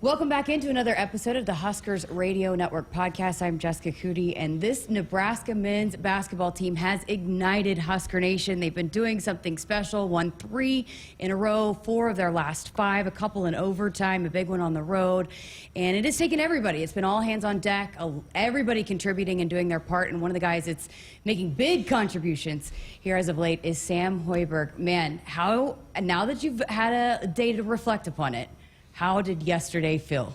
Welcome back into another episode of the Huskers Radio Network podcast. I'm Jessica Coody, and this Nebraska men's basketball team has ignited Husker Nation. They've been doing something special, won 3 in a row, 4 of their last 5, a couple in overtime, a big one on the road. And it has taken everybody. It's been all hands on deck, everybody contributing and doing their part. And one of the guys that's making big contributions here as of late is Sam Hoiberg. Man, now that you've had a day to reflect upon it, how did yesterday feel?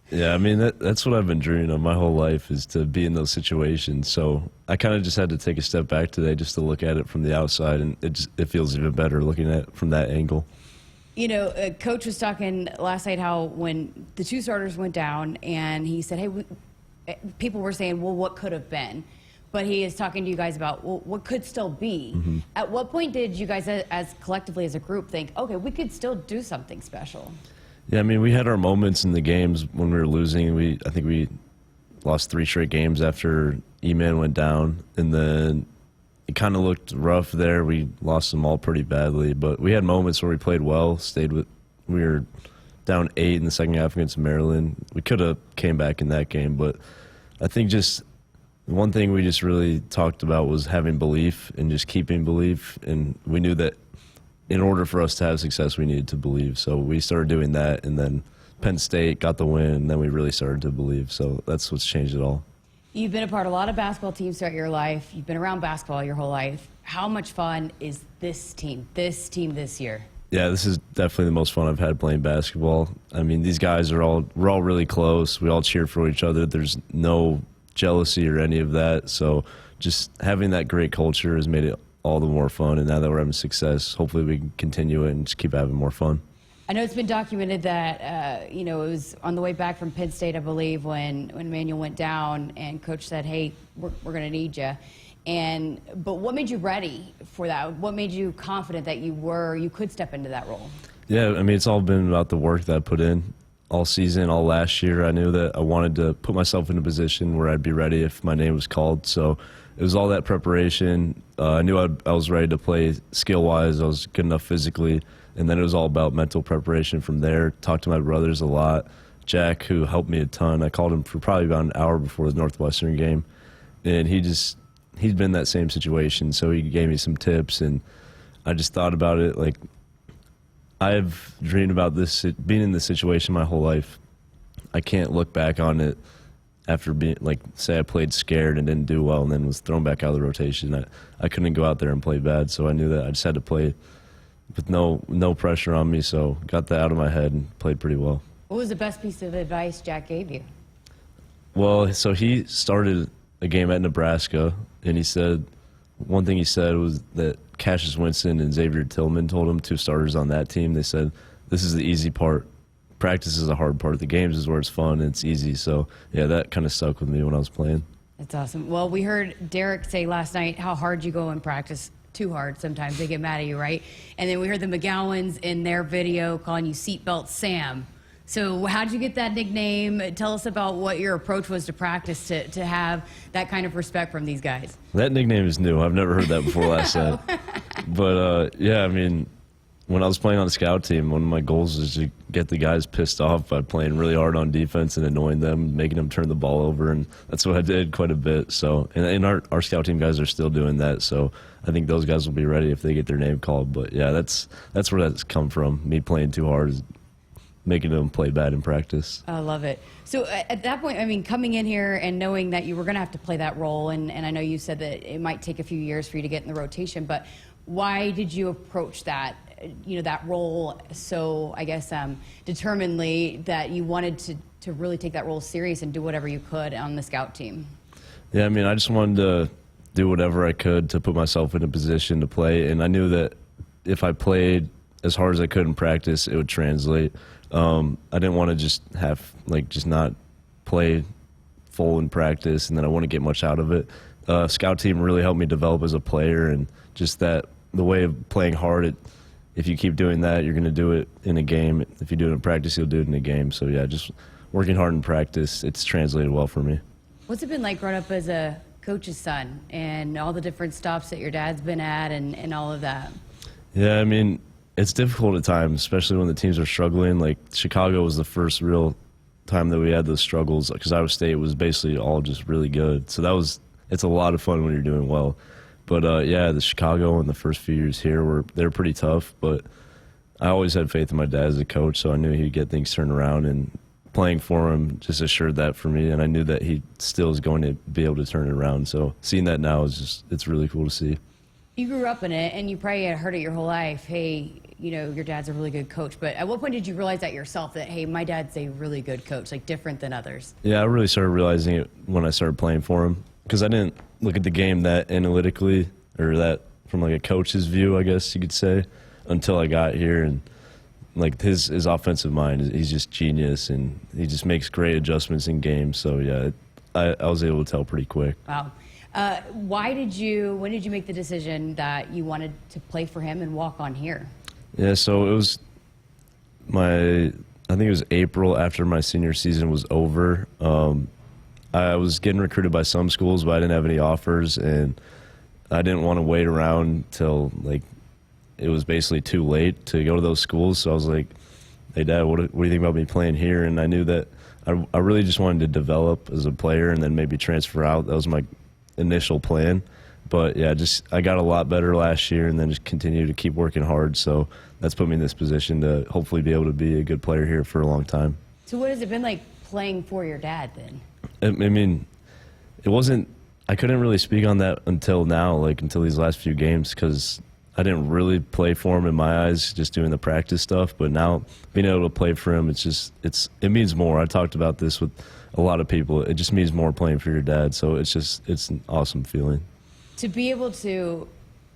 Yeah, I mean, that's what I've been dreaming of my whole life, is to be in those situations. So I kind of just had to take a step back today just to look at it from the outside, and it feels even better looking at it from that angle. You know, Coach was talking last night how when the 2 starters went down, and he said, hey, people were saying, well, what could have been? But he is talking to you guys about, well, what could still be. Mm-hmm. At what point did you guys, as collectively as a group, think, okay, we could still do something special? Yeah, I mean, we had our moments in the games when we were losing. I think we lost 3 straight games after E-Man went down, and then it kind of looked rough there. We lost them all pretty badly, but we had moments where we played well, we were down 8 in the second half against Maryland. We could have came back in that game, but I think just one thing we just really talked about was having belief and just keeping belief, and we knew that in order for us to have success, we needed to believe. So we started doing that, and then Penn State got the win, and then we really started to believe. So that's what's changed it all. You've been a part of a lot of basketball teams throughout your life. You've been around basketball your whole life. How much fun is this team this year? Yeah, this is definitely the most fun I've had playing basketball. I mean, these guys we're all really close. We all cheer for each other. There's no jealousy or any of that. So just having that great culture has made it all the more fun, and now that we're having success, hopefully we can continue it and just keep having more fun. I know it's been documented that it was on the way back from Penn State, I believe, when Manuel went down and Coach said, hey, we're going to need you. But what made you ready for that? What made you confident that you could step into that role? Yeah, I mean, it's all been about the work that I put in all season, all last year. I knew that I wanted to put myself in a position where I'd be ready if my name was called. So it was all that preparation. I knew I was ready to play skill-wise. I was good enough physically. And then it was all about mental preparation from there. Talked to my brothers a lot. Jack, who helped me a ton, I called him for probably about an hour before the Northwestern game. And he's been in that same situation, so he gave me some tips. And I just thought about it like, I've dreamed about this, being in this situation my whole life. I can't look back on it after being, like, say I played scared and didn't do well and then was thrown back out of the rotation. I couldn't go out there and play bad, so I knew that I just had to play with no pressure on me, so got that out of my head and played pretty well. What was the best piece of advice Jack gave you? Well, so he started a game at Nebraska, and he said, one thing he said was that Cassius Winston and Xavier Tillman told him, 2 starters on that team, they said, this is the easy part. Practice is the hard part. The games is where it's fun and it's easy. So, yeah, that kind of stuck with me when I was playing. That's awesome. Well, we heard Derek say last night how hard you go in practice. Too hard sometimes. They get mad at you, right? And then we heard the McGowans in their video calling you Seatbelt Sam. So how did you get that nickname? Tell us about what your approach was to practice to have that kind of respect from these guys. That nickname is new. I've never heard that before last night. But, yeah, I mean, when I was playing on the scout team, one of my goals was to get the guys pissed off by playing really hard on defense and annoying them, making them turn the ball over, and that's what I did quite a bit. So, and our scout team guys are still doing that, so I think those guys will be ready if they get their name called. But, yeah, that's where that's come from, me playing too hard, making them play bad in practice. I love it. So at that point, I mean, coming in here and knowing that you were going to have to play that role, and I know you said that it might take a few years for you to get in the rotation, but why did you approach that, that role so, I guess, determinedly, that you wanted to really take that role serious and do whatever you could on the scout team? Yeah, I mean, I just wanted to do whatever I could to put myself in a position to play, and I knew that if I played as hard as I could in practice, it would translate. I didn't want to just not play full in practice, and then I wouldn't get much out of it. Scout team really helped me develop as a player, and just that the way of playing hard, if you keep doing that, you're going to do it in a game. If you do it in practice, you'll do it in a game. So, yeah, just working hard in practice, it's translated well for me. What's it been like growing up as a coach's son and all the different stops that your dad's been at and all of that? Yeah, I mean, it's difficult at times, especially when the teams are struggling. Like, Chicago was the first real time that we had those struggles, because Iowa State was basically all just really good. So it's a lot of fun when you're doing well. But yeah, the Chicago and the first few years here they're pretty tough. But I always had faith in my dad as a coach, so I knew he'd get things turned around. And playing for him just assured that for me, and I knew that he still is going to be able to turn it around. So seeing that now it's really cool to see. You grew up in it, and you probably had heard it your whole life. Hey, your dad's a really good coach. But at what point did you realize that yourself, that, hey, my dad's a really good coach, like different than others? Yeah, I really started realizing it when I started playing for him, because I didn't look at the game that analytically, or that from like a coach's view, I guess you could say, until I got here. And like his offensive mind, he's just genius, and he just makes great adjustments in games. So yeah, I was able to tell pretty quick. Wow. When did you make the decision that you wanted to play for him and walk on here? Yeah, so it was I think it was April after my senior season was over. I was getting recruited by some schools, but I didn't have any offers, and I didn't want to wait around till like it was basically too late to go to those schools. So I was like, hey, Dad, what do you think about me playing here? And I knew that I really just wanted to develop as a player and then maybe transfer out. That was my initial plan. But yeah, I got a lot better last year, and then just continue to keep working hard. So that's put me in this position to hopefully be able to be a good player here for a long time. So what has it been like playing for your dad then? I mean, it wasn't, I couldn't really speak on that until now, like until these last few games, because I didn't really play for him in my eyes, just doing the practice stuff. But now being able to play for him, it means more. I talked about this with a lot of people. It just means more playing for your dad. So it's an awesome feeling. To be able to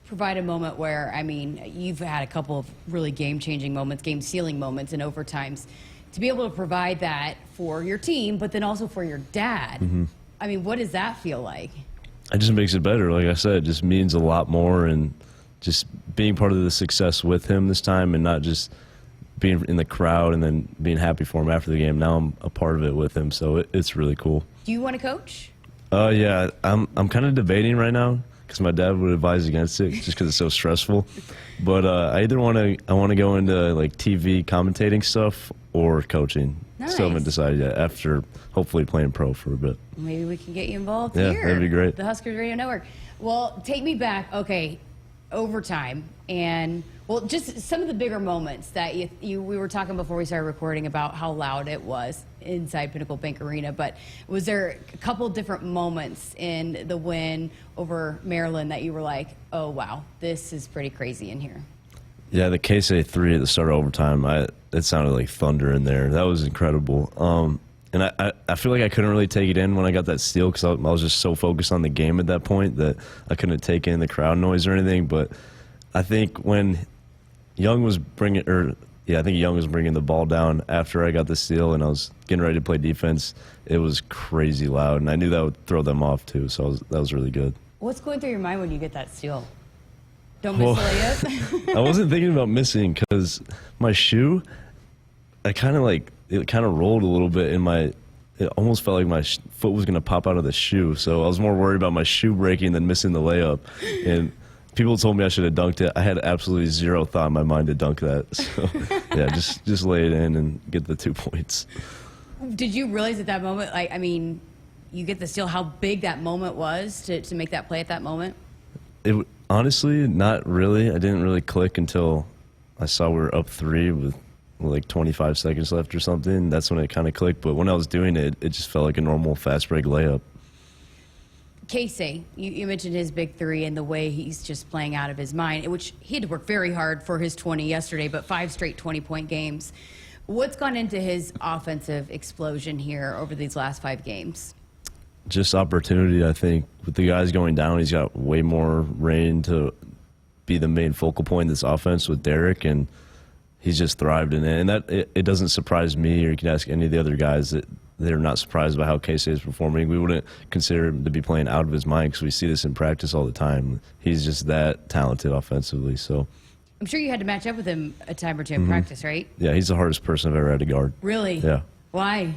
provide a moment where, I mean, you've had a couple of really game-changing moments, game-sealing moments in overtimes. To be able to provide that for your team, but then also for your dad, I mean, what does that feel like? It just makes it better. Like I said, it just means a lot more, and just being part of the success with him this time, and not just being in the crowd and then being happy for him after the game. Now I'm a part of it with him, so it's really cool. Do you want to coach? Yeah, I'm kind of debating right now, because my dad would advise against it just because it's so stressful. But I want to go into like TV commentating stuff or coaching. Nice. Still haven't decided yet, after hopefully playing pro for a bit. Maybe we can get you involved here. Yeah, that'd be great. The Huskers Radio Network. Well, take me back. Okay, overtime, and well, just some of the bigger moments that we were talking before we started recording about how loud it was inside Pinnacle Bank Arena. But was there a couple different moments in the win over Maryland that you were like, oh wow, this is pretty crazy in here? Yeah, the K-State 3 at the start of overtime, it sounded like thunder in there. That was incredible. And I feel like I couldn't really take it in when I got that steal, because I was just so focused on the game at that point that I couldn't take in the crowd noise or anything. But I think when Young was bringing the ball down after I got the steal and I was getting ready to play defense, it was crazy loud, and I knew that would throw them off too. So that was really good. What's going through your mind when you get that steal? Don't miss the layup? I wasn't thinking about missing, because my shoe, it kind of rolled a little bit it almost felt like my foot was going to pop out of the shoe. So I was more worried about my shoe breaking than missing the layup. And people told me I should have dunked it. I had absolutely zero thought in my mind to dunk that. So yeah, just lay it in and get the 2 points. Did you realize at that moment, like, I mean, you get the steal, how big that moment was to make that play at that moment? Honestly, not really. I didn't really click until I saw we were up 3 with like 25 seconds left or something. That's when it kind of clicked. But when I was doing it, it just felt like a normal fast break layup. Casey, you mentioned his big 3 and the way he's just playing out of his mind, which he had to work very hard for his 20 yesterday, but 5 straight 20-point games. What's gone into his offensive explosion here over these last 5 games? Just opportunity, I think. With the guys going down, he's got way more reign to be the main focal point of this offense with Derek, and he's just thrived in it. And that it doesn't surprise me, or you can ask any of the other guys that they're not surprised by how K-State is performing. We wouldn't consider him to be playing out of his mind, because we see this in practice all the time. He's just that talented offensively. So I'm sure you had to match up with him a time or two in practice, right? Yeah, he's the hardest person I've ever had to guard. Really? Yeah. Why?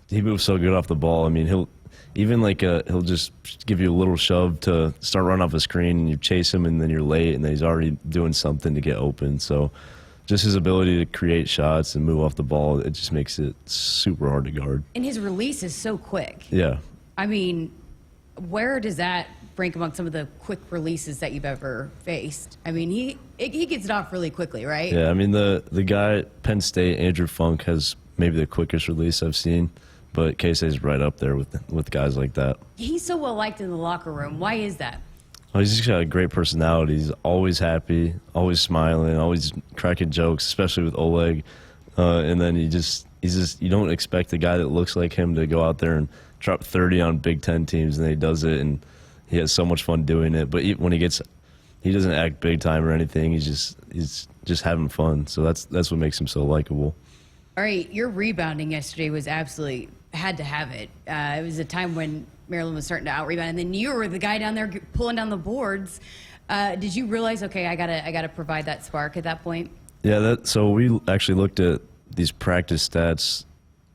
He moves so good off the ball. I mean, he'll just give you a little shove to start running off a screen, and you chase him, and then you're late, and then he's already doing something to get open. So just his ability to create shots and move off the ball, it just makes it super hard to guard. And his release is so quick. Yeah. I mean, where does that rank among some of the quick releases that you've ever faced? I mean, he gets it off really quickly, right? Yeah, I mean, the guy at Penn State, Andrew Funk, has maybe the quickest release I've seen, but Casey's right up there with guys like that. He's so well liked in the locker room. Why is that? Oh, he's just got a great personality. He's always happy, always smiling, always cracking jokes, especially with Oleg. And then he's just you don't expect a guy that looks like him to go out there and drop 30 on Big Ten teams, and then he does it, and he has so much fun doing it. But when he doesn't act big time or anything. He's just having fun. So that's what makes him so likable. All right, your rebounding yesterday was absolutely had to have it. It was a time when Maryland was starting to out-rebound, and then you were the guy down there pulling down the boards. Did you realize, okay, I gotta provide that spark at that point? Yeah, so we actually looked at these practice stats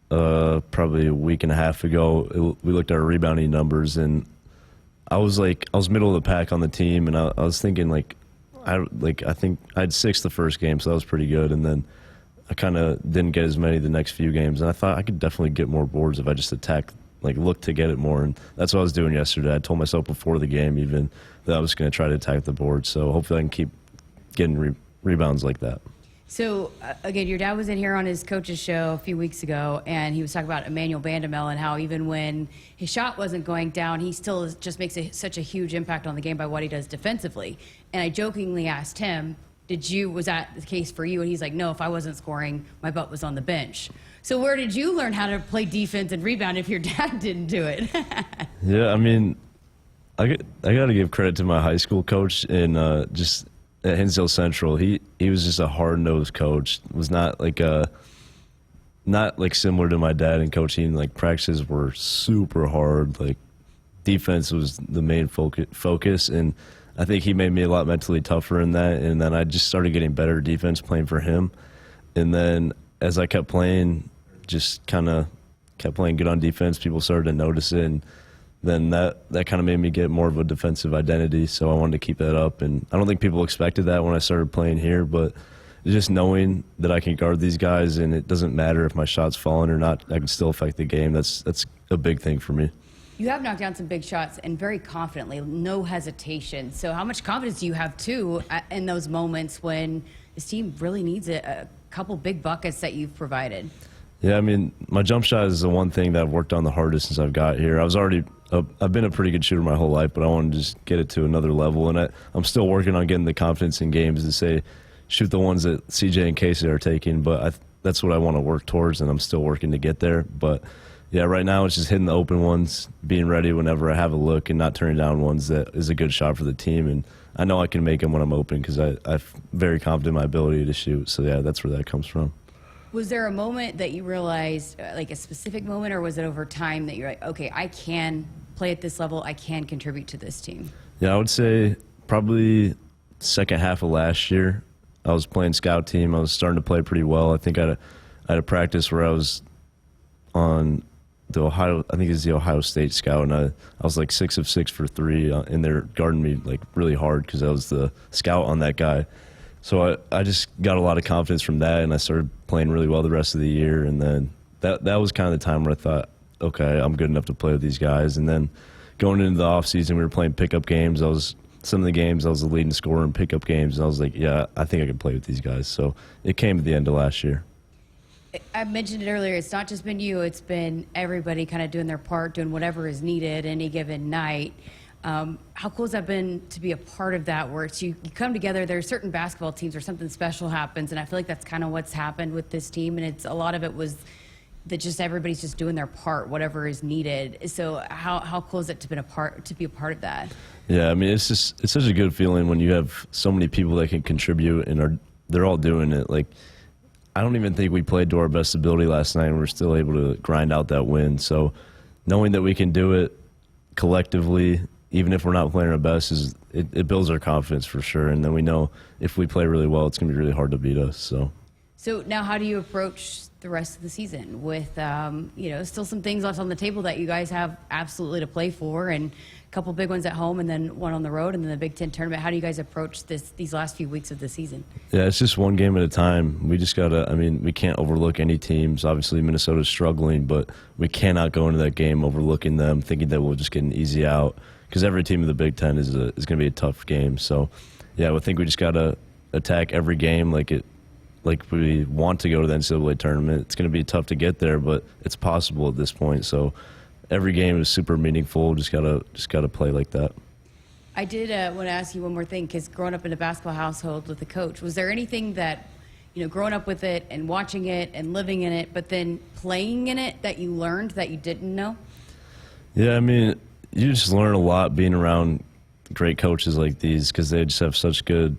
probably a week and a half ago. We looked at our rebounding numbers, and I was middle of the pack on the team, and I was thinking I think I had 6 the first game, so that was pretty good, and then I kind of didn't get as many the next few games, and I thought I could definitely get more boards if I just look to get it more, and that's what I was doing yesterday. I told myself before the game even that I was going to try to attack the board, so hopefully I can keep getting rebounds like that. So, again, your dad was in here on his coach's show a few weeks ago, and he was talking about Emmanuel Bandamel and how even when his shot wasn't going down, he still just makes such a huge impact on the game by what he does defensively. And I jokingly asked him, was that the case for you? And he's like, no, if I wasn't scoring, my butt was on the bench. So where did you learn how to play defense and rebound if your dad didn't do it? Yeah, I mean, I got to give credit to my high school coach just at Hinsdale Central. He was just a hard-nosed coach. Was not similar to my dad in coaching. Like, practices were super hard. Like, defense was the main focus, and I think he made me a lot mentally tougher in that. And then I just started getting better defense playing for him. And then as I kept playing, just kind of kept playing good on defense, people started to notice it, and then that kind of made me get more of a defensive identity, so I wanted to keep that up. And I don't think people expected that when I started playing here, but just knowing that I can guard these guys and it doesn't matter if my shot's falling or not, I can still affect the game, that's a big thing for me. You have knocked down some big shots and very confidently, no hesitation. So how much confidence do you have, too, in those moments when this team really needs a couple big buckets that you've provided? Yeah, I mean, my jump shot is the one thing that I've worked on the hardest since I've got here. I've been a pretty good shooter my whole life, but I want to just get it to another level. And I'm still working on getting the confidence in games to say, shoot the ones that CJ and Casey are taking. But that's what I want to work towards, and I'm still working to get there. But yeah, right now it's just hitting the open ones, being ready whenever I have a look, and not turning down ones that is a good shot for the team. And I know I can make them when I'm open because I'm very confident in my ability to shoot. So yeah, that's where that comes from. Was there a moment that you realized, like a specific moment, or was it over time that you're like, okay, I can play at this level, I can contribute to this team? Yeah, I would say probably second half of last year. I was playing scout team. I was starting to play pretty well. I think I had a practice where I was on the Ohio State scout, and I was like 6 of 6 for 3, and they're guarding me like really hard because I was the scout on that guy. So I just got a lot of confidence from that, and I started playing really well the rest of the year. And then that was kind of the time where I thought, okay, I'm good enough to play with these guys. And then going into the offseason, we were playing pickup games. Some of the games I was the leading scorer in pickup games, and I was like, yeah, I think I can play with these guys. So it came at the end of last year. I mentioned it earlier, it's not just been you, it's been everybody kind of doing their part, doing whatever is needed any given night. How cool has that been to be a part of that, where you come together? There are certain basketball teams where something special happens, and I feel like that's kind of what's happened with this team, and a lot of it was that just everybody's just doing their part, whatever is needed. So how cool is it to be a part of that? Yeah, I mean, it's such a good feeling when you have so many people that can contribute and they're all doing it. Like, I don't even think we played to our best ability last night, and we're still able to grind out that win. So knowing that we can do it collectively, even if we're not playing our best, it builds our confidence for sure. And then we know if we play really well, it's going to be really hard to beat us. So So now how do you approach the rest of the season with, still some things left on the table that you guys have absolutely to play for, and a couple big ones at home and then one on the road and then the Big Ten tournament? How do you guys approach these last few weeks of the season? Yeah, it's just one game at a time. We just we can't overlook any teams. Obviously, Minnesota's struggling, but we cannot go into that game overlooking them, thinking that we'll just get an easy out, because every team in the Big Ten is going to be a tough game. So, yeah, I think we just got to attack every game like we want to go to the NCAA tournament. It's going to be tough to get there, but it's possible at this point. So every game is super meaningful. Just gotta play like that. I did want to ask you one more thing, because growing up in a basketball household with a coach, was there anything that, growing up with it and watching it and living in it, but then playing in it, that you learned that you didn't know? Yeah, you just learn a lot being around great coaches like these, because they just have such good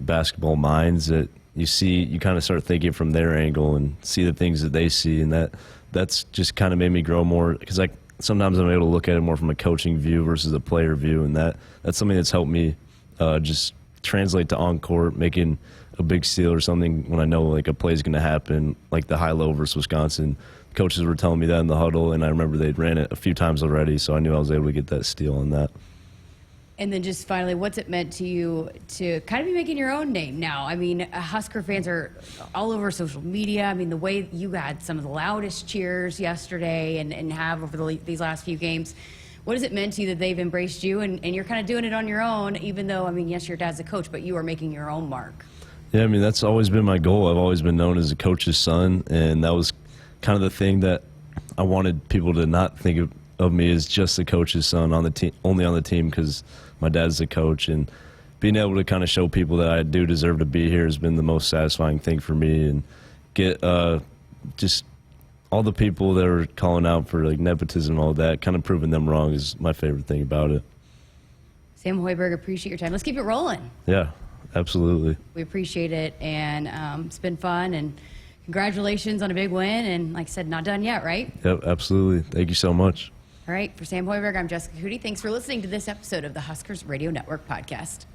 basketball minds that you kind of start thinking from their angle and see the things that they see, and that's just kind of made me grow more, because sometimes I'm able to look at it more from a coaching view versus a player view, and that's something that's helped me just translate to on court, making a big steal or something when I know like a play is going to happen, like the high-low versus Wisconsin. Coaches were telling me that in the huddle, and I remember they'd ran it a few times already, so I knew I was able to get that steal on that. And then just finally, what's it meant to you to kind of be making your own name now? Husker fans are all over social media. The way you had some of the loudest cheers yesterday and have over these last few games, what has it meant to you that they've embraced you and you're kind of doing it on your own, even though, yes, your dad's a coach, but you are making your own mark? Yeah, that's always been my goal. I've always been known as a coach's son, and that was kind of the thing that I wanted people to not think of me as just a coach's son on the team, only on the team because my dad's the coach. And being able to kind of show people that I do deserve to be here has been the most satisfying thing for me. And get just all the people that are calling out for like nepotism and all that, kind of proving them wrong is my favorite thing about it. Sam Hoiberg, appreciate your time. Let's keep it rolling. Yeah, absolutely. We appreciate it, and it's been fun, and congratulations on a big win, and like I said, not done yet, right? Yep, absolutely. Thank you so much. All right, for Sam Hoiberg, I'm Jessica Coody. Thanks for listening to this episode of the Huskers Radio Network podcast.